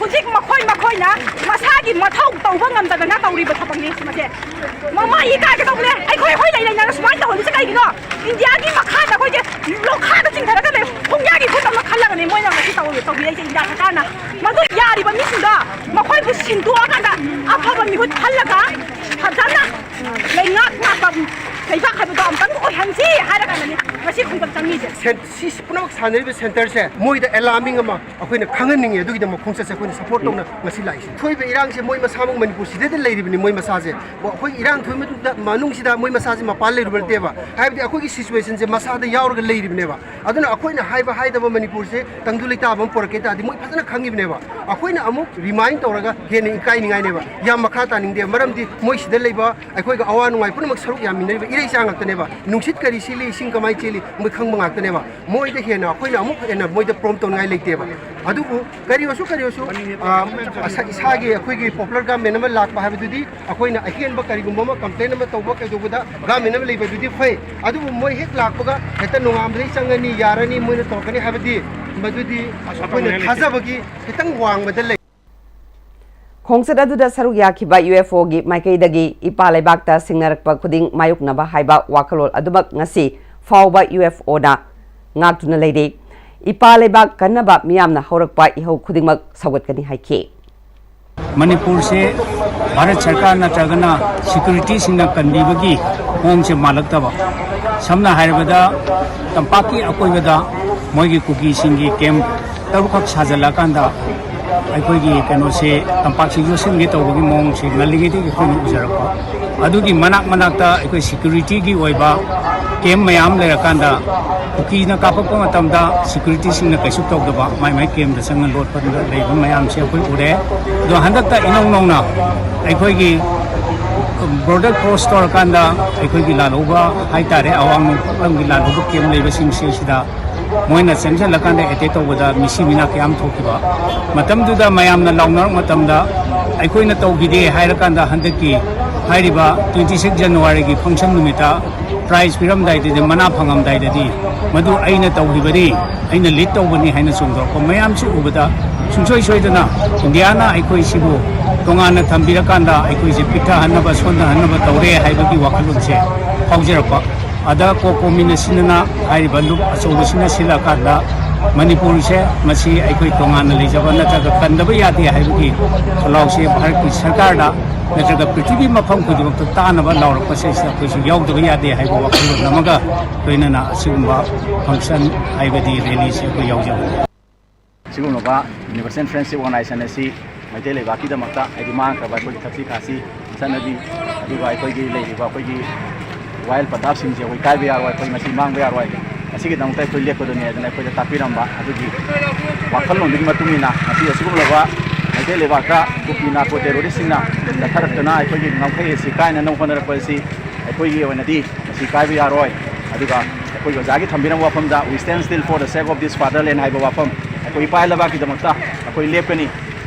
hujik makhoi masagi mathau tauba ngamdana tauriba thapangni mate mama ika ka tawle ai khoi lai na smai tawli se kaigino india gi makha da khoi je lokha da chingthara ka le phungya gi khutam na khalaga ne moina ma tawli tawli ai india ka na madu yari ba misinda makhoi bu sindu aka da aphaba mi hut khalaga phajana lengak ma ba kai ba khai ba am tan ꯑꯣꯏꯍꯟꯁꯤ ꯍꯥꯏꯔꯀꯥꯟꯗꯅꯤ ꯃꯁꯤ ꯈꯣꯡꯖꯪ ꯆꯪꯉꯤꯁꯦ ꯁꯤ ꯄꯨꯝꯅꯃꯛ ꯁꯥꯟꯅꯔꯤꯕ ꯁꯦꯟꯇꯔꯁꯦ ꯃꯣꯏꯗ ꯑꯦꯂꯥꯔꯃꯤꯡ ꯑꯃ ꯑꯩꯈꯣꯏꯅ ꯈꯪꯍꯟꯅꯤꯡꯉꯤ ꯑꯗꯨꯒꯤꯗꯃꯛ ꯈꯣꯡꯆꯠꯁꯦ ꯑꯩꯈꯣꯏꯅ support ꯇꯧꯅ ꯉꯁꯤ ꯂꯥꯛꯏꯁꯦ ꯊꯣꯏꯕ ꯏꯔꯥꯡꯁꯦ ꯃꯣꯏ ꯃꯁꯥꯃꯛ ꯃꯅꯤꯄꯨꯔ ꯁꯤꯗꯩꯗ ꯂꯩꯔꯤꯕꯅꯤ ꯃꯣꯏ ꯃꯁꯥꯁꯦ ꯑꯩꯈꯣꯏ ꯏꯔꯥꯡ ꯊꯣꯏꯕ ꯃꯅꯨꯡꯁꯤꯗ ꯃꯣꯏ ꯃꯁꯥꯁꯦ ꯃꯄꯥꯟ ꯂꯩꯔꯨꯕ ꯅꯠꯇꯦꯕ ꯍꯥꯏꯕꯗꯤ ꯑꯩꯈꯣꯏꯒꯤ ꯁꯤꯆꯨꯋꯦꯁꯟꯁꯦ ꯃꯁꯥꯗ ꯌꯥꯎꯔꯒ ꯂꯩꯔꯤꯕꯅꯦꯕ ꯑꯗꯨꯅ ꯑꯩꯈꯣꯏꯅ ꯍꯥꯏꯕ ꯍꯥꯏꯗꯕ ꯃꯅꯤꯄꯨꯔꯁꯦ ꯇꯪꯗꯨ ꯂꯩꯇꯥꯕ ꯑꯃ ꯄꯨꯔꯛꯀꯦ ꯇꯥꯔꯗꯤ ꯃꯣꯏ ꯐꯖꯅ ꯈꯪꯉꯤꯕꯅꯦꯕ ꯑꯩꯈꯣꯏꯅ ꯑꯃꯨꯛ ꯔꯤꯃꯥꯏꯟ ꯇꯧꯔꯒ ꯍꯦꯟꯅ ꯏꯀꯥꯏꯅꯤꯡꯉꯥꯏꯅꯦꯕ ꯌꯥꯝ ꯃꯈꯥ ꯇꯥꯅꯤꯡꯗꯦ ꯃꯔꯝꯗꯤ ꯃꯣꯏ ꯁꯤꯗ ꯂꯩꯕ ꯑꯩꯈꯣꯏꯒ ꯑꯋꯥ ꯅꯨꯡꯉꯥꯏ ꯄꯨꯝꯅꯃꯛ ꯁꯔꯨꯛ ꯌꯥꯃꯤꯟꯅꯔꯤꯕ ꯏꯔꯩꯆꯥ ꯉꯥꯛꯇꯅꯦꯕ ꯅꯨꯡꯁꯤꯠ ꯀꯔꯤ ꯁꯤꯜꯂꯤ ꯏꯁꯤꯡ ꯀꯃꯥꯏꯅ ꯆꯦꯜꯂꯤ ꯃꯣꯏ ꯈꯪꯕ ꯉꯥꯛꯇꯅꯦꯕ ꯃꯣꯏꯗ ꯍꯦꯟꯅ ꯑꯩꯈꯣꯏꯅ ꯑꯃꯨꯛ ꯍꯦꯟꯅ ꯃꯣꯏꯗ ꯄ꯭ꯔꯣꯝ ꯇꯧꯅꯤꯡꯉꯥꯏ ꯂꯩꯇꯦꯕ ꯑꯗꯨꯕꯨ ꯀꯔꯤꯑꯣꯏꯁꯨ ꯏꯁꯥꯒꯤ ꯑꯩꯈꯣꯏꯒꯤ ꯄꯣꯄꯨꯂꯔ ꯒꯚꯔꯟꯃꯦꯟ ꯑꯃ ꯂꯥꯛꯄ ꯍꯥꯏꯕꯗꯨꯗꯤ ꯑꯩꯈꯣꯏꯅ ꯑꯍꯦꯟꯕ ꯀꯔꯤꯒꯨꯝꯕ ꯑꯃ ꯀꯝꯄ꯭ꯂꯦꯟ ꯑꯃ ꯇꯧꯕ ꯀꯩꯗꯧꯕꯗ ꯒꯚꯔꯟꯃꯦꯟ ꯑꯃ ꯂꯩꯕꯗꯨꯗꯤ ꯐꯩ ꯑꯗꯨꯕꯨ ꯃꯣꯏ ꯍꯦꯛ ꯂꯥꯛꯄꯒ ꯍꯦꯛꯇ ꯅꯣꯡꯉꯥꯟꯕꯗꯒꯤ ꯆꯪꯉꯅꯤ ꯌꯥꯔꯅꯤ ꯃꯣꯏꯅ ꯇꯧꯔꯛꯀꯅꯤ ꯍꯥꯏꯕꯗꯤ ꯃꯗꯨꯗꯤ ꯑꯩꯈꯣꯏꯅ ꯊꯥꯖꯕꯒꯤ ꯈꯤꯇꯪ ꯋꯥꯡꯕꯗ ꯂꯩ ꯈꯣꯡꯆꯠ ꯑꯗꯨꯗ ꯁꯔꯨꯛ ꯌꯥꯈꯤꯕ UFOꯒꯤ ꯃꯥꯏꯀꯩꯗꯒꯤ ꯏꯄꯥ ꯂꯩꯕꯥꯛꯇ ꯁꯤꯡꯅꯔꯛꯄ ꯈꯨꯗꯤꯡ ꯃꯥꯌꯣꯛꯅꯕ ꯍꯥꯏꯕ ꯋꯥꯈꯜꯂꯣꯟ ꯑꯗꯨꯃꯛ ꯉꯁꯤ ꯐꯥꯎꯕ UFOꯅ ꯉꯥꯛꯇꯨꯅ ꯂꯩꯔꯤ ꯏꯄꯥ ꯂꯩꯕꯥꯛ ꯀꯟꯅꯕ ꯃꯤꯌꯥꯝꯅ ꯍꯧꯔꯛꯄ ꯏꯍꯧ ꯈꯨꯗꯤꯡꯃꯛ ꯁꯧꯒꯠꯀꯅꯤ ꯍꯥꯏꯈꯤ मणिपुर से भारत सरकार नत्रगना सिक्योरिटी सिंह कन्बीबगी होंग से मालकतब समना हायरबदा तंपाकी अकोइबदा मोइगी कुकी सिंगी कैंप तबखक साजलाकांदा अखोइगी कनो से तंपाक से योसिनगे तौबगी मोंग से नलिगेदी अखोइनी उजरपा अदुगी मनाक मनाकता अखोइ सिक्योरिटी की ओइबा कैंप मयाम लेरकांदा कुकी न कापक मतमदा सिक्योरिटी सिंह कैसु तौदबा माइ माइ कैंप द संग लोट पर लेब मयाम से अखोइ उरे दो हंदकता इनौ नौना अखोइगी border cross तौरकांदा अखोइगी लालोबा हाइतारे अवांग नोंखलंगी लालोबा कैंप लेबसिंग से सिदा मोइना चंजलकांदा एटे तौबदा मिसी मिना क्याम थोकिबा मतमदुदा मयामना लाउनर मतमदा अखोइना तौगिदे हाइरकांदा हंदकी हाइरिबा 26 जनवरी की फंक्शन नुमिता प्राइज पिरमदाइदे मना फंगमदाइदे मधु अइना तौहिबनी अइना लीड तौबनी हाइना सुंदोरको मयाम से उबदा सुंसोय सोयदना इंडियाना अखोइ सिबु तोंगाना थंबिरकांदा अखोइ से पिठा हन्नबा सोंदा हन्नबा तौरे हाइबगी वाखलुनसे फाउजरपा अदा कोकोमिना सिनना हाइरिबा लुप अचौबसिना सिलाकांदा मणिपुर से मसी अखोइ तोंगाना लेजबा नत्रगा कंदबा यादे हाइबगी खलाउसे भारत की सरकार दा नत्रगा पृथ्वी मफम खुदिमक तानबा लाउरपसे अखोइसु याउदबा यादे हाइबा वाखलुन नमगा तोइनना सिगुंबा फंक्शन हाइबदी रैली से अखोइ याउजबा सिगुंबा यूनिवर्सल फ्रेंडशिप ऑर्गेनाइजेशन असि मैते लेबाकी दमकता आइदि मांगखरबा अखोइ थक्सी खासी सनदी अदुगा अखोइगी लेरिबा अखोइगी वाइल पताप सिंजे अखोइ काइबा यारोय अखोइ मसी मांगबा यारोय असिगी दमकता अखोइ लेपदोनि अदना अखोइ तापिरमबा अदुगी वाखललोंदुगी मतुंगिना असि असुगुंबा मैते लेबाका कुकी नाको टेरोरिस्टसिंगना दथरक्तना अखोइगी नौखै असि कायना नौहनरपसि अखोइगी ओइनदि मसी काइबा यारोय अदुगा अखोइ ओजागी थंबिरम वाफमदा we stand still for the sake of this fatherland हाइबा वाफम अखोइ पाइलबाकी दमकता अखोइ लेपकनी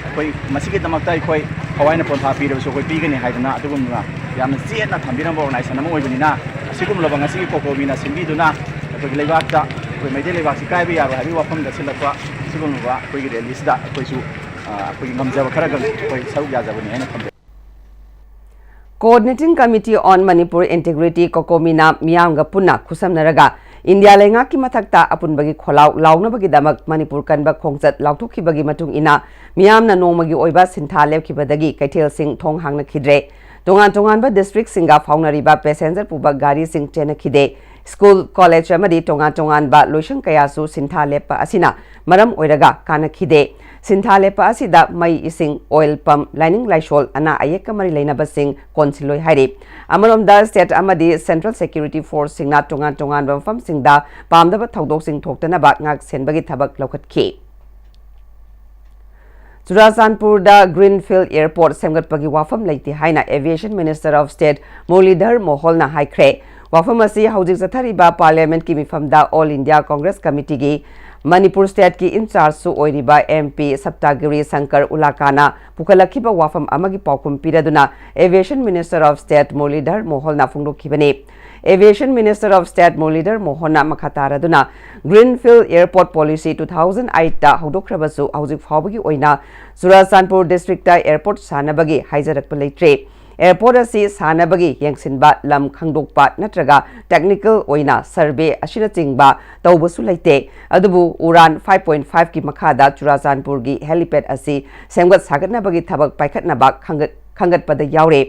अखोइ मसीगी दमकता अखोइ हवाइना पोंथा पीरबसु अखोइ पीगनी हाइदना अदुगुमना यामना चेतना थंबिरम ऑर्गेनाइजेशन अमा ओइबनिना असिगुमलबा ngasi कोकोमिना सिंबीदुना अखोइ लेबाकता अखोइ मैते लेबाकसि काइबा यारो हाइबि वाफमदा सिलकवा सिगुमलबा अखोइ रैलीसदा अखोइसु अखोइ ngमजबा खरग अखोइ सरुक याजबनि हैना खमबे Coordinating Committee on Manipur Integrity Kokomina Miyamga Punna Kusamnaraga India Lenga ki mathakta apunbagi kholau laungnabagi damak Manipur kanba khongchat lauthokibagi matung ina miyamna nomagi oiba sintha lepkibadagi kaithel sing thong hangna khidre tongan ba district singa faunariba passenger puba gari sing chena khide school college amadi tongan ba loisang kayasu sintha lepa asina maram oiraga kana khide sintha lepa asida mai ising oil pump lining laishol ana ayeka mari lainaba sing konsiloi hairi amarom da state amadi central security force singna tongan ba fam singda pamdaba thodok sing thoktana ba ngak senbagi thabak lokhatki Churachandpur da Greenfield Airport semgatpagi wafam leiti haina Aviation Minister of State Muralidhar Moholna haikre wafam asi haujik jathariba Parliament ki mifamda All India Congress Committee gi Manipur State ki in charge su oiriba MP Saptagiri Shankar Ulakana pukalakhiba wafam amagi paukum piraduna Aviation Minister of State Muralidhar Moholna phungdokhibani Aviation Minister of State Muralidhar Moholna makhataraduna Greenfield Airport Policy 2008 da hodokrabasu haujik phawbagi oina Churachandpur District da airport sanabagi haijarakpa leitre airport asi sanabagi yengsinba lam khangdokpa natraga technical oina survey asina chingba tawbasu leite adubu uran 5.5 ki makhada Churachandpur gi helipad asi semgat sagatnabagi thabak paikhatnaba khangat pada yaure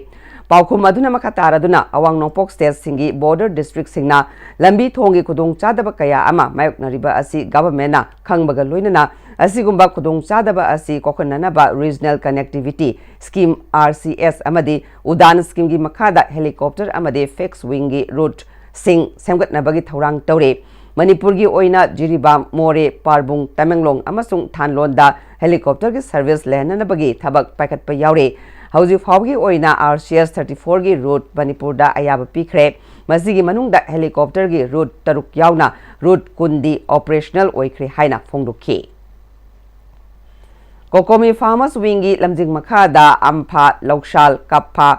पाउखुम अदुना मखा तारादुना अवांग नोंपोक state सिंगी border district सिंगना लंबी थोंगी खुदोंग चादबा कया अमा मायोकनरिबा असि government ना खंगबगा लोइनना असिगुम्बा खुदोंग चादबा असि कोखननाबा रीजनल कनेक्टिविटी स्कीम RCS अमदी उडान स्कीम की मखादा हेलीकॉप्टर अमदी फिक्स विंग की रूट सिंग सेमगतनबगी थौरांग तौरे मणिपुर की ओइना जिरीबाम मोरे पारबुंग तमेंगलोंग अमसुंग थानलोंदा हेलीकॉप्टर की सर्विस लेहननबगी थबक पाइखतपा यावरे हौजी फावगी ओइना RCS 34 की रूट मणिपुर दा अयाब पीखरे मसिगी मनुंगदा हेलीकॉप्टर की रूट तरुक यावना रूट कुंदी ऑपरेशनल ओइखरे हाइना फोंगदुखी कोकोमी फार्मर्स विंग की लमजिंग मखादा अम्फा लौशाल कप्फा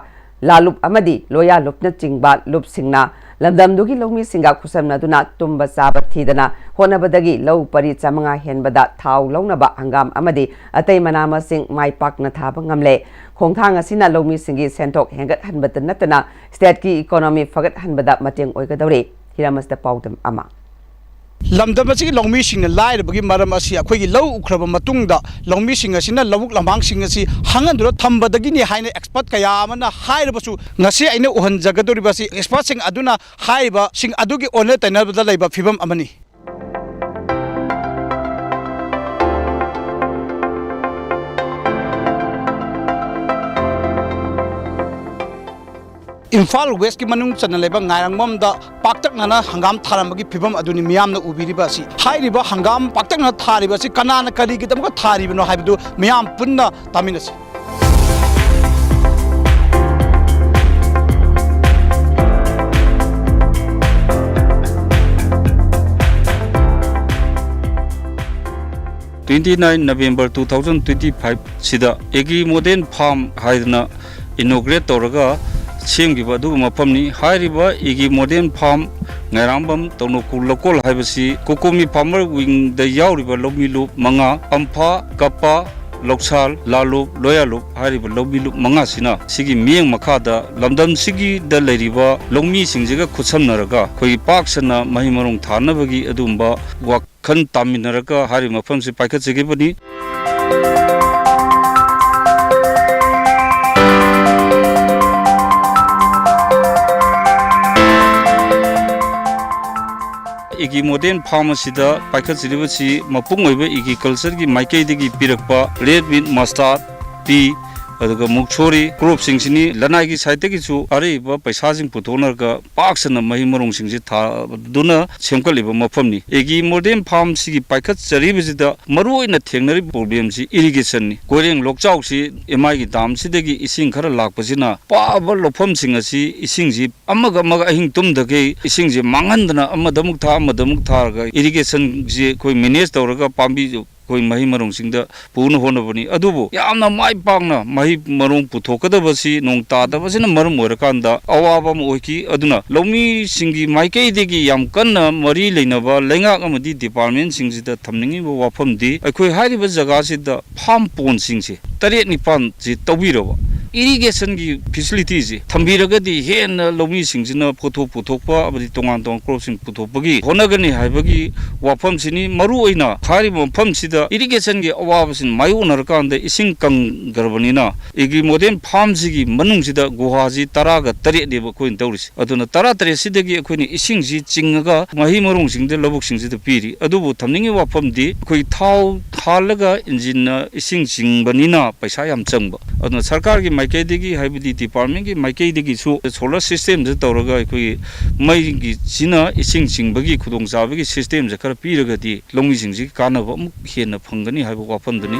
लालुप अमदी लोया लुपना चिंगबा लुप सिंगना लमदमदुगी लौमी सिंगा खुसमनदुना तुम्बा चाबा थीदना होनबदगी लौ परि चमंगा हेनबदा थाव लौनबा हंगाम अमदी अतै मना मसिंग माइ पाकना थाबा ngamle खोंथांग असिना लौमी सिंगी सेंथोक हेंगत हनबत नतना स्टेट की इकोनॉमी फगत हनबदा मतेंग ओइगदौरे हिरामस्ता पाउदम अमा लमदम असी लौमी सिंगना लाइरबगी मरम असी अखोगी लौ उखरबा मतुंगदा लौमी सिंग असिना लबुक लमांग सिंग असी हंगंदुर थंबदगिनी हाइने एक्सपर्ट कया अमना हाइरबसु ngasi aina uhan jagadoribasi expert sing aduna haiba sing adugi one tainabda laiba fibam amani Imphal West की मनुंग चन लेबा ngairangmom da paktakna hangam tharambagi phibam aduni miyamna ubiriba si hairiba hangam paktakna thariba si kanana kari gi tamka tharibano haibdu miyam punna taminasi November 2025 sida egi modern farm haidna inaugurate toraga सेमगिबा दु मफमनी हारिबा इगी modern farm ngairambam tawnoku lokol haibasi kokomi farmer wing da yauriba lomilu manga ampha kappa loksal lalu loyalu hariba lomilu manga sina sigi mieng makhada lamdam sigi da leriba longmi singjiga khutsamnaraga khoi paksana mahimarong thanabagi adumba wakhan taminaraga hari mafam se paikhatsegibani igi modern pharmacy da paikhat siribasi mapung oiba igi culture gi maikei digi pirakpa red bean mustard pea aduga mukchori crop singsini lanai gi site gi chu are ba paisa jing putonar ga paksana mahi marong singji tha duna semkaliba mafamni igi modern farm si gi paikhat charibasi da maruina thengnari problem si irrigation ni koireng lokchau si MI gi dam si degi ising khara lakpasina pa ba lofam sing asi ising ji amaga ahing tum dage ising ji mangandana amadamuk tha ga irrigation ji koi manage tawraga pambi koi mahi marong singda puna honabani adubu yamna mai pangna mahi marong puthokadabasi nong tadabasina maram orakanda awabam oiki aduna lomi singi maikei degi yam kanna mari leinaba lenga amadi department singsida thamningi wafam di akoi hariba jaga sida farm pond singse taret nipan ji tawirawa irrigation gi facilities thambiragadi hen lomi singjina puthokpa abadi tongan crop sing puthopagi honagani haibagi wafam sini maru oina hariba pham sida irrigation gi awabasin mayunarkanda ising kang garbanina igi modern farm sigi manung sida gohaji taraga tare deba koin tawris aduna tara tare sidagi koini ising ji chingaga mahi marung singde lobuk singde piri adubu thamningi wafam di koi thau thalaga engine ising chingbanina paisa yam changba aduna sarkar gi maikei degi haibidi department gi maikei degi su solar system je tawraga koi mai gi sina ising chingbagi khudong jabagi system je khara piragadi longi singji kanaba amuk hena phangani haiba wafamdani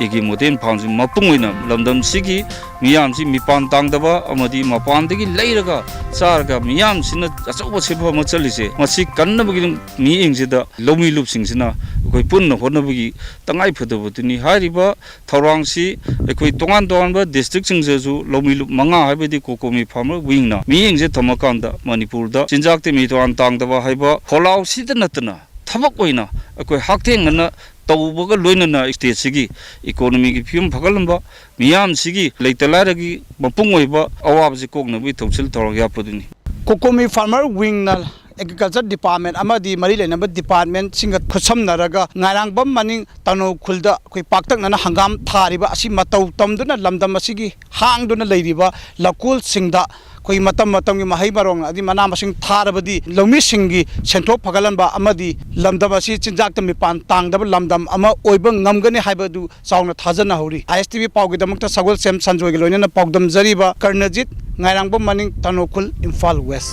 igi modern farm mapung oina lamdam sigi miyam si mipan tangdaba amadi mapan degi leiraga charga miyam sina achoba sepa ma chalise masi kannabagi mi engsida lomi lup singsina koi punna honabagi tangai phadabutuni hariba thorang si ekoi tongan ba district singjeju lomi lup manga haibedi kokomi farmer wing na mi engje thamakanda manipur da chinjak te mi toan tangdaba haiba holau sida natna thabak oina ekoi hakteng na tawbaga loinana state sigi economy gi fium phagalamba miyam sigi leitalaragi mapung oiba awab ji kokna bi thausil thorang yapuduni kokomi farmer wing na agriculture department अमदी मरी लेनब department सिंग खुसमनरगा ngarangbam maning tano khulda koi paktakna hangam thariba asi matau tamduna lamdam asigi hangduna leiriba lakul singda koi matam gi mahai barong adi mana masing tharabadi lomi singi senthok phagalanba amadi lamdam asi chinjak tam pan tangdaba lamdam ama oiba ngamgani haibadu sauna thajana hori ISTV pawgidamakta sagol sem sanjoy gi loinana pawdam jariba karnajit ngarangbam maning tano khul Imphal West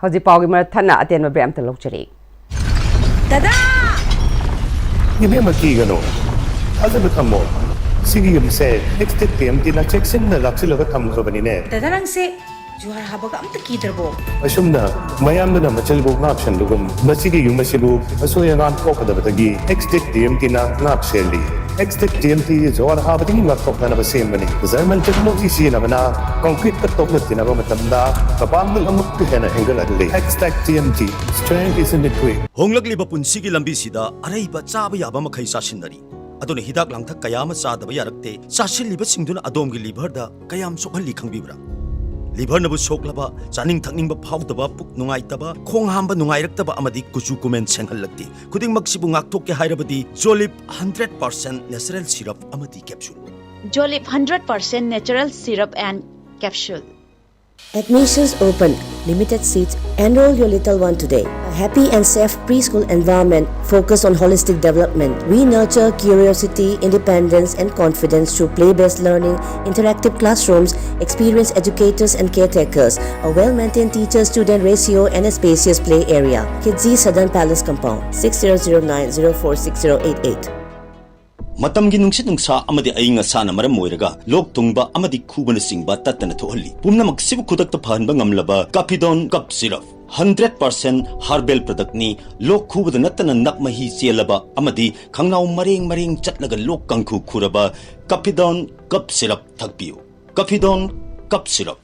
Hauji pawgi mar thana aten ma bram ta lokchari Dada Yeme makigano Azab thammo Sigi yumse next time tina checksin na laksilo ka thamso banine Dada nang se juhar habaga amta kidrabo Asumna mayam na machal bo ngap shan lugum masigi yumasibu asoya ngam kokadabagi next time tina ngap shelli next TMT jor habati ngap kokna na basem bani German technology si na bana concrete ka tokna tina ba matamda kapam ng amuk hena angle adli next TMT strength is in the quick Honglagli ba punsigi lambi sida arai ba chaba yaba makhai sasinari adone hidak langthak kayama sadaba yarakte sasilliba singduna adomgi liver da kayam sokhalli khangbibra liver nabu soklaba chaning thakning ba phawdaba puk nungai taba khong hamba nungai raktaba amadi kuchu kumen senghallakti khuding maksibu ngakthok ke hairabadi Jolip 100% natural syrup amadi capsule Jolip 100% natural syrup and capsule Admissions open. Limited seats. Enroll your little one today. A happy and safe preschool environment focused on holistic development. We nurture curiosity, independence, and confidence through play-based learning, interactive classrooms, experienced educators and caretakers, a well-maintained teacher-student ratio, and a spacious play area. Kidzi Southern Palace Compound, 6009046088. Matamgi nungsit nungsa amadi ayinga sana maram moiraga lok tungba amadi khubana singba tatana thohalli pumna maksibu khudak ta phanba ngamlaba Capidon cup syrup 100% herbal product ni lok khubada natana nakmahi chelaba amadi khangnaw mareng chatlaga lok kangkhu khuraba Capidon cup syrup thakpiu Capidon cup syrup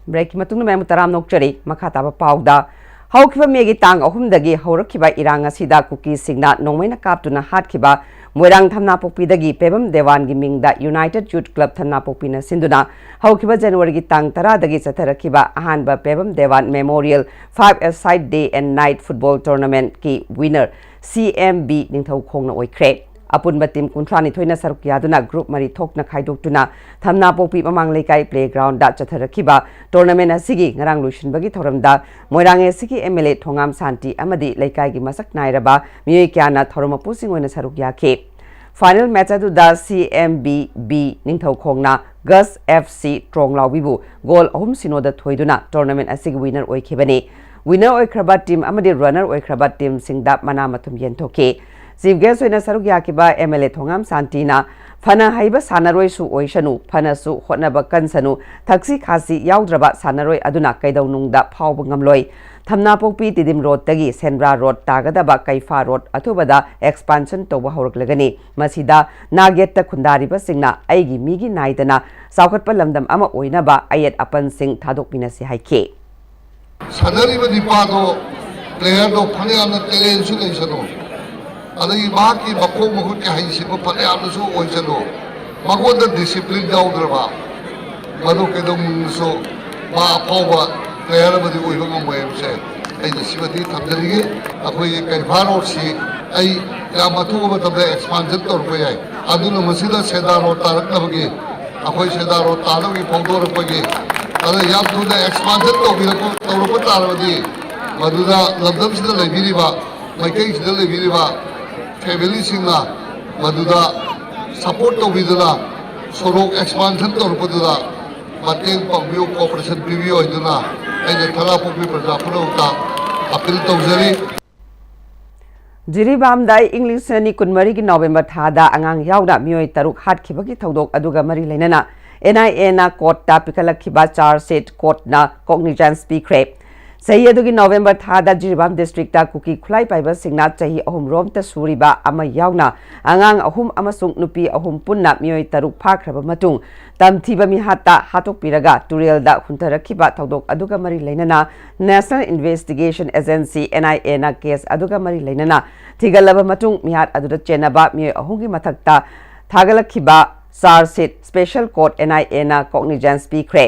break matung na taram nokchari makha taba pawda haukiba megi tang ahumdagi haurakhiba irang asida cookie singna nongmaina kaptuna hatkhiba Moirang Thamna Pokpidagi Pebam Dewan gi mingda United Youth Club Thamna Pokpina sinduna haukiba January gi tang tara dagi chatharakiba ahanba Pebam Dewan Memorial 5-a-side day and night football tournament ki winner CMB ningthau khongna oikre apunba team kuntrani thoina saruk yaduna group mari thokna khaidok thamna pokpi mamang lekai playground da chatharakiba tournament asigi ngarang luishinbagi thoramda moirang asigi MLA Thongam Santi amadi lekai gi masak nairaba miyoi kyana thoroma pusing oina saruk yakhe final match adu da CMB B ningthau khongna Gus FC Tronglawbibu goal ahum sinoda thoiduna tournament asigi winner oikhebani winner oikraba team amadi runner oikraba team singda mana mathum yenthoke Chief guest oina saruk yakiba MLA Thongam Santina phana haiba sanaroi su oishanu phana su hotnaba kansanu thaksi khasi yaudra sanaroi aduna kaidaunungda phawba ngamloi thamna pokpi tidim road tagi Senbra road tagadaba Kaifa road athubada expansion toba horaklagani masida naget ta khundariba singna aigi migi naidana saukhatpa lamdam ama oinaba ayet apan sing thadokpina si haike sanariba dipado player do phane amna talent su leisano adagi maki makong mahut ka haisipa phane amna su oisano magoda discipline daudraba madu kedong so ma pawa player badi oiba ngomse ai disibadi thamdarige akoi Kaifa road si ai ramatu ba tabda expansion tor ko yai aduna masida sedaro tarak nabagi akoi sedaro tarogi pawdor pagi ada yap duda expansion to bi ko tawro tarabadi maduda labdam sida lebiriba maikai sida lebiriba family singna maduda support to bidula sorok expansion tor padula mateng pangbiu cooperation preview iduna aina thala pokpi praja purauta appeal tawjari Jiribam dai English ni kunmari gi November thada angang yauna mioi taruk hat khibagi thodok aduga mari leinana NIA na court ta pikalakhiba charge sheet court na cognizance pikre Sahi adugi November thada Jiribam district ta kuki khulai paiba singna chahi ahum rom ta suriba ama yauna angang ahum amasung nupi ahum punna mioi taruk phakraba matung tamthiba mi hatta hatok piraga turel da khuntarakhiba thodok aduga mari leinana National Investigation Agency NIA na case aduga mari leinana thigalaba matung mihat aduda chenaba mioi ahungi mathakta थागलखिबा charge sheet special court NIA ना cognizance पीख्रे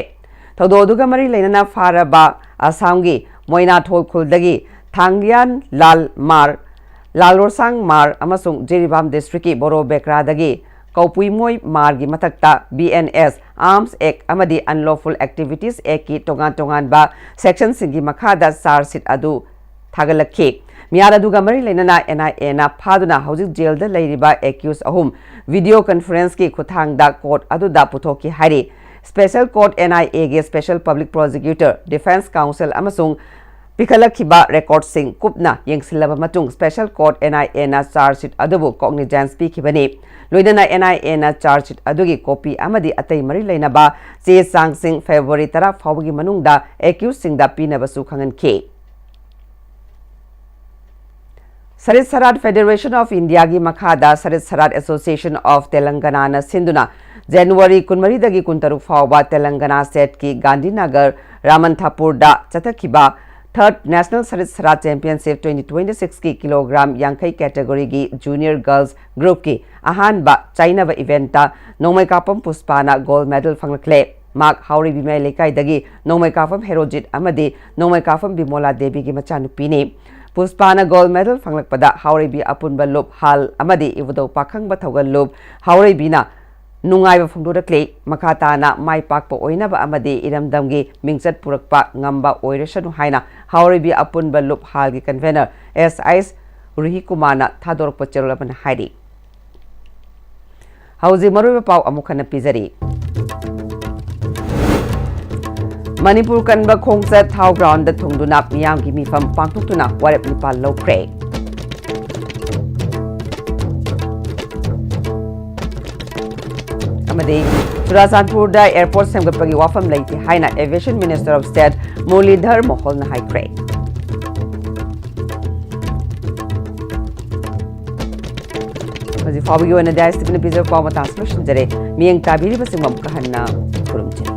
थौदोदुगा मरी लेना फारबा आसामगी मोइनाथोल खुलदगी थांगियान लाल मार लालोरसांग मार अमसुंग Jiribam district की बोरो बेकरादगी कौपुइमोई मार्गी मथक्ता BNS आर्म्स एक्ट अमदी अनलॉफुल एक्टिविटीज एक्ट की तोगान बा सेक्शन सिंगी मखादा चार्जशीट अदु थागलखि मियादुगा मरी लेना NIA ना फादुना हौजिक जेल दा लेरिबा एक्यूज अहुम वीडियो कॉन्फ्रेंस की खुथांगदा कोर्ट अदुदा पुथोकी हारी स्पेशल कोर्ट NIA गे special public prosecutor defence counsel अमसुंग पिखलखिबा रेकॉर्ड सिंग कुपना यंगसिलबा मतुंग स्पेशल कोर्ट NIA ना चार्जशीट अदुबु कॉग्निजेंस पीखिबनी लोइदना NIA ना चार्जशीट अदुगी कॉपी अमदी अतै मरी लेनबा चे सांग सिंग फेब्रुवारी 10 फाउबगी मनुंगदा एक्यूज सिंगदा पीनबसु खंगनखे Sarit Sarat federation of India की मखादा सरित सराद एसोसिएशन ऑफ तेलंगाना न सिंधुना जनवरी 19 कुंतरुक फाउबा तेलंगाना स्टेट की गांधीनगर रामनथापुर दा चतखिबा थर्ड नेशनल सरित सराद चैंपियनशिप 2026 की किलोग्राम यांखई कैटेगरी की जूनियर गर्ल्स ग्रुप की अहानबा चाइनाब इवेंटा नोमैकापम पुष्पाना गोल्ड मेडल फंगलखले माक हाउरी बिमे लेकाइदगी नोमैकापम हेरोजित अमदी नोमैकापम बिमोला देवी की मचानुपीनी पुष्पाना गोल्ड मेडल फंगलकपदा हाउरेबी अपुनबा लुप हाल अमदी इवदो पाखंगबा थौगल लुप हाउरेबीना नुंगाइबा फंगदोरक्ले मखाताना माइ पाकपा ओइनबा अमदी इरमदमगी मिंगचत पुरकपा ngamba ओइरसनु हाइना हाउरेबी अपुनबा लुप हालगी कन्वेनर SIS रुहि कुमारना थादोरकपा चेरोलबन हाइरी हौजी मरुबा पाउ अमुखना पिजरी मणिपुर कन्बा खोंगचत थाउ ग्राउंड थुंगदुना मियामगी मिफम पांगथुक्तुना वारेप निपाल लौख्रे अमदी चुराचांदपुर दा एयरपोर्ट सेमगपगी वाफम लेति हाइना aviation minister of state Muralidhar मोहोल ना हाइख्रे हजी फाबगी ओना ISTV ने पिजर पाव मतास लोशन जरे मियंग ताबिरी बसिंग मम कहन्ना खुरुमचे